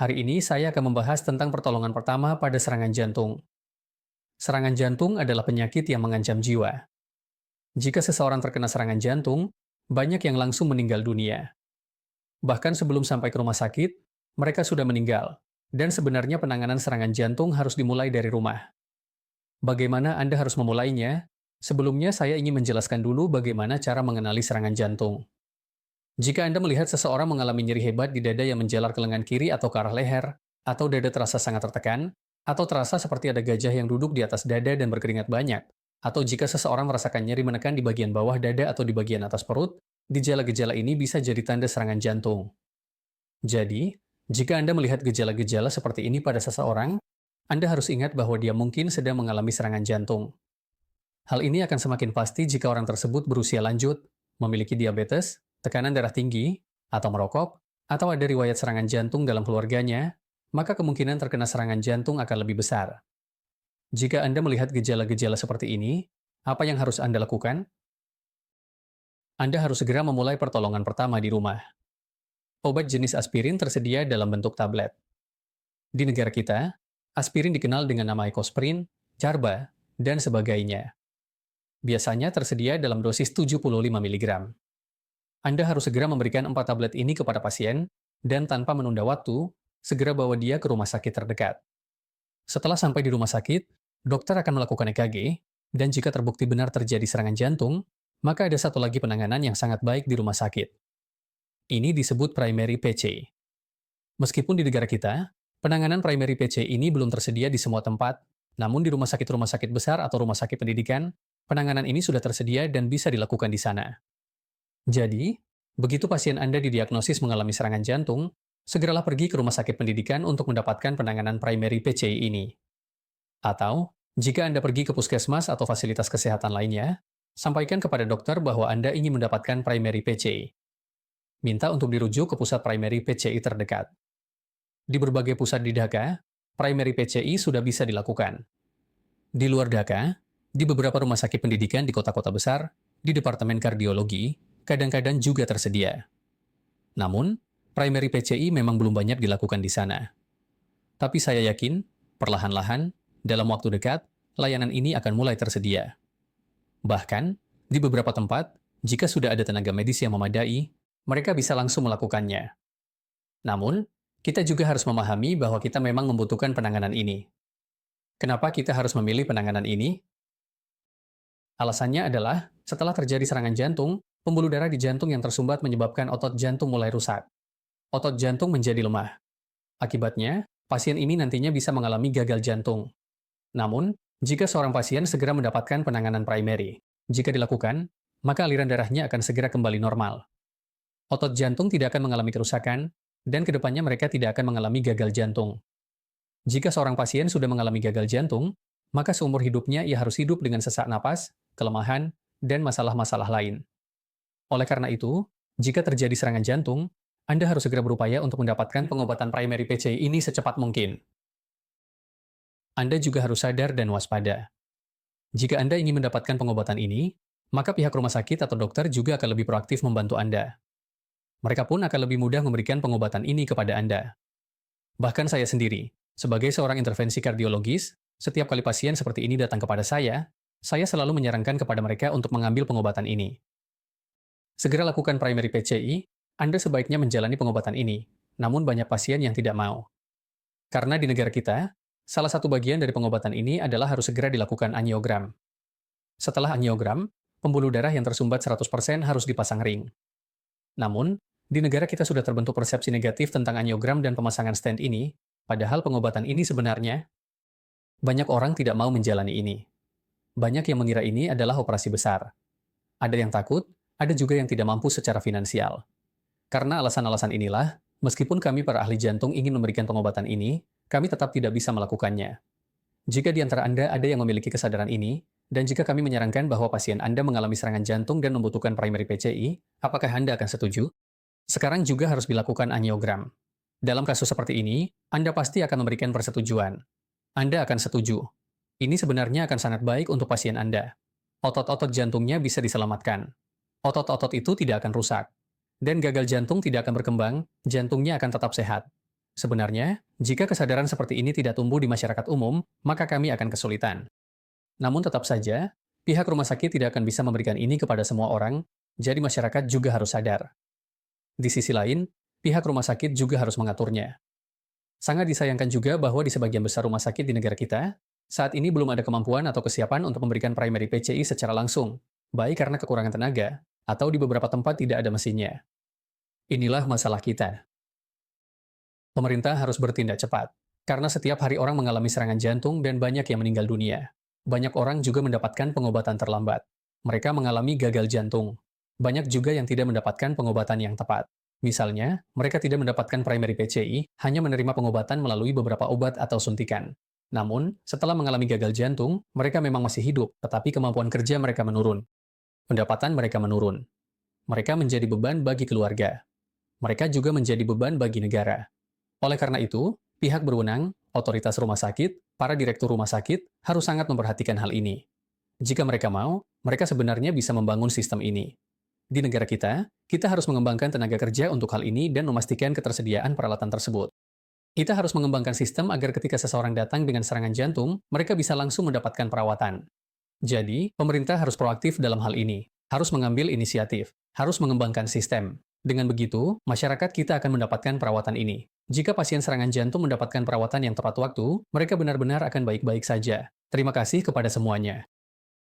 Hari ini saya akan membahas tentang pertolongan pertama pada serangan jantung. Serangan jantung adalah penyakit yang mengancam jiwa. Jika seseorang terkena serangan jantung, banyak yang langsung meninggal dunia. Bahkan sebelum sampai ke rumah sakit, mereka sudah meninggal. Dan sebenarnya penanganan serangan jantung harus dimulai dari rumah. Bagaimana Anda harus memulainya? Sebelumnya saya ingin menjelaskan dulu bagaimana cara mengenali serangan jantung. Jika Anda melihat seseorang mengalami nyeri hebat di dada yang menjalar ke lengan kiri atau ke arah leher, atau dada terasa sangat tertekan, atau terasa seperti ada gajah yang duduk di atas dada dan berkeringat banyak, atau jika seseorang merasakan nyeri menekan di bagian bawah dada atau di bagian atas perut, gejala-gejala ini bisa jadi tanda serangan jantung. Jadi, jika Anda melihat gejala-gejala seperti ini pada seseorang, Anda harus ingat bahwa dia mungkin sedang mengalami serangan jantung. Hal ini akan semakin pasti jika orang tersebut berusia lanjut, memiliki diabetes, tekanan darah tinggi, atau merokok, atau ada riwayat serangan jantung dalam keluarganya, maka kemungkinan terkena serangan jantung akan lebih besar. Jika Anda melihat gejala-gejala seperti ini, apa yang harus Anda lakukan? Anda harus segera memulai pertolongan pertama di rumah. Obat jenis aspirin tersedia dalam bentuk tablet. Di negara kita, aspirin dikenal dengan nama Ecosprin, Carba, dan sebagainya. Biasanya tersedia dalam dosis 75 mg. Anda harus segera memberikan 4 tablet ini kepada pasien, dan tanpa menunda waktu, segera bawa dia ke rumah sakit terdekat. Setelah sampai di rumah sakit, dokter akan melakukan EKG, dan jika terbukti benar terjadi serangan jantung, maka ada satu lagi penanganan yang sangat baik di rumah sakit. Ini disebut primary PC. Meskipun di negara kita, penanganan primary PC ini belum tersedia di semua tempat, namun di rumah sakit besar atau rumah sakit pendidikan, penanganan ini sudah tersedia dan bisa dilakukan di sana. Jadi, begitu pasien Anda didiagnosis mengalami serangan jantung, segeralah pergi ke rumah sakit pendidikan untuk mendapatkan penanganan primary PCI ini. Atau, jika Anda pergi ke puskesmas atau fasilitas kesehatan lainnya, sampaikan kepada dokter bahwa Anda ingin mendapatkan primary PCI. Minta untuk dirujuk ke pusat primary PCI terdekat. Di berbagai pusat di Dhaka, primary PCI sudah bisa dilakukan. Di luar Dhaka, di beberapa rumah sakit pendidikan di kota-kota besar, di departemen kardiologi, kadang-kadang juga tersedia. Namun, primary PCI memang belum banyak dilakukan di sana. Tapi saya yakin, perlahan-lahan, dalam waktu dekat, layanan ini akan mulai tersedia. Bahkan, di beberapa tempat, jika sudah ada tenaga medis yang memadai, mereka bisa langsung melakukannya. Namun, kita juga harus memahami bahwa kita memang membutuhkan penanganan ini. Kenapa kita harus memilih penanganan ini? Alasannya adalah, setelah terjadi serangan jantung, pembuluh darah di jantung yang tersumbat menyebabkan otot jantung mulai rusak. Otot jantung menjadi lemah. Akibatnya, pasien ini nantinya bisa mengalami gagal jantung. Namun, jika seorang pasien segera mendapatkan penanganan primary, jika dilakukan, maka aliran darahnya akan segera kembali normal. Otot jantung tidak akan mengalami kerusakan, dan kedepannya mereka tidak akan mengalami gagal jantung. Jika seorang pasien sudah mengalami gagal jantung, maka seumur hidupnya ia harus hidup dengan sesak napas, kelemahan, dan masalah-masalah lain. Oleh karena itu, jika terjadi serangan jantung, Anda harus segera berupaya untuk mendapatkan pengobatan primary PCI ini secepat mungkin. Anda juga harus sadar dan waspada. Jika Anda ingin mendapatkan pengobatan ini, maka pihak rumah sakit atau dokter juga akan lebih proaktif membantu Anda. Mereka pun akan lebih mudah memberikan pengobatan ini kepada Anda. Bahkan saya sendiri, sebagai seorang intervensi kardiologis, setiap kali pasien seperti ini datang kepada saya selalu menyarankan kepada mereka untuk mengambil pengobatan ini. Segera lakukan primary PCI, Anda sebaiknya menjalani pengobatan ini, namun banyak pasien yang tidak mau. Karena di negara kita, salah satu bagian dari pengobatan ini adalah harus segera dilakukan angiogram. Setelah angiogram, pembuluh darah yang tersumbat 100% harus dipasang ring. Namun, di negara kita sudah terbentuk persepsi negatif tentang angiogram dan pemasangan stent ini, padahal pengobatan ini sebenarnya, banyak orang tidak mau menjalani ini. Banyak yang mengira ini adalah operasi besar. Ada yang takut, ada juga yang tidak mampu secara finansial. Karena alasan-alasan inilah, meskipun kami para ahli jantung ingin memberikan pengobatan ini, kami tetap tidak bisa melakukannya. Jika di antara Anda ada yang memiliki kesadaran ini, dan jika kami menyarankan bahwa pasien Anda mengalami serangan jantung dan membutuhkan primary PCI, apakah Anda akan setuju? Sekarang juga harus dilakukan angiogram. Dalam kasus seperti ini, Anda pasti akan memberikan persetujuan. Anda akan setuju. Ini sebenarnya akan sangat baik untuk pasien Anda. Otot-otot jantungnya bisa diselamatkan. Otot-otot itu tidak akan rusak. Dan gagal jantung tidak akan berkembang, jantungnya akan tetap sehat. Sebenarnya, jika kesadaran seperti ini tidak tumbuh di masyarakat umum, maka kami akan kesulitan. Namun tetap saja, pihak rumah sakit tidak akan bisa memberikan ini kepada semua orang, jadi masyarakat juga harus sadar. Di sisi lain, pihak rumah sakit juga harus mengaturnya. Sangat disayangkan juga bahwa di sebagian besar rumah sakit di negara kita, saat ini belum ada kemampuan atau kesiapan untuk memberikan primary PCI secara langsung, baik karena kekurangan tenaga, atau di beberapa tempat tidak ada mesinnya. Inilah masalah kita. Pemerintah harus bertindak cepat, karena setiap hari orang mengalami serangan jantung dan banyak yang meninggal dunia. Banyak orang juga mendapatkan pengobatan terlambat. Mereka mengalami gagal jantung. Banyak juga yang tidak mendapatkan pengobatan yang tepat. Misalnya, mereka tidak mendapatkan primary PCI, hanya menerima pengobatan melalui beberapa obat atau suntikan. Namun, setelah mengalami gagal jantung, mereka memang masih hidup, tetapi kemampuan kerja mereka menurun. Pendapatan mereka menurun. Mereka menjadi beban bagi keluarga. Mereka juga menjadi beban bagi negara. Oleh karena itu, pihak berwenang, otoritas rumah sakit, para direktur rumah sakit, harus sangat memperhatikan hal ini. Jika mereka mau, mereka sebenarnya bisa membangun sistem ini. Di negara kita harus mengembangkan tenaga kerja untuk hal ini dan memastikan ketersediaan peralatan tersebut. Kita harus mengembangkan sistem agar ketika seseorang datang dengan serangan jantung, mereka bisa langsung mendapatkan perawatan. Jadi, pemerintah harus proaktif dalam hal ini, harus mengambil inisiatif, harus mengembangkan sistem. Dengan begitu, masyarakat kita akan mendapatkan perawatan ini. Jika pasien serangan jantung mendapatkan perawatan yang tepat waktu, mereka benar-benar akan baik-baik saja. Terima kasih kepada semuanya.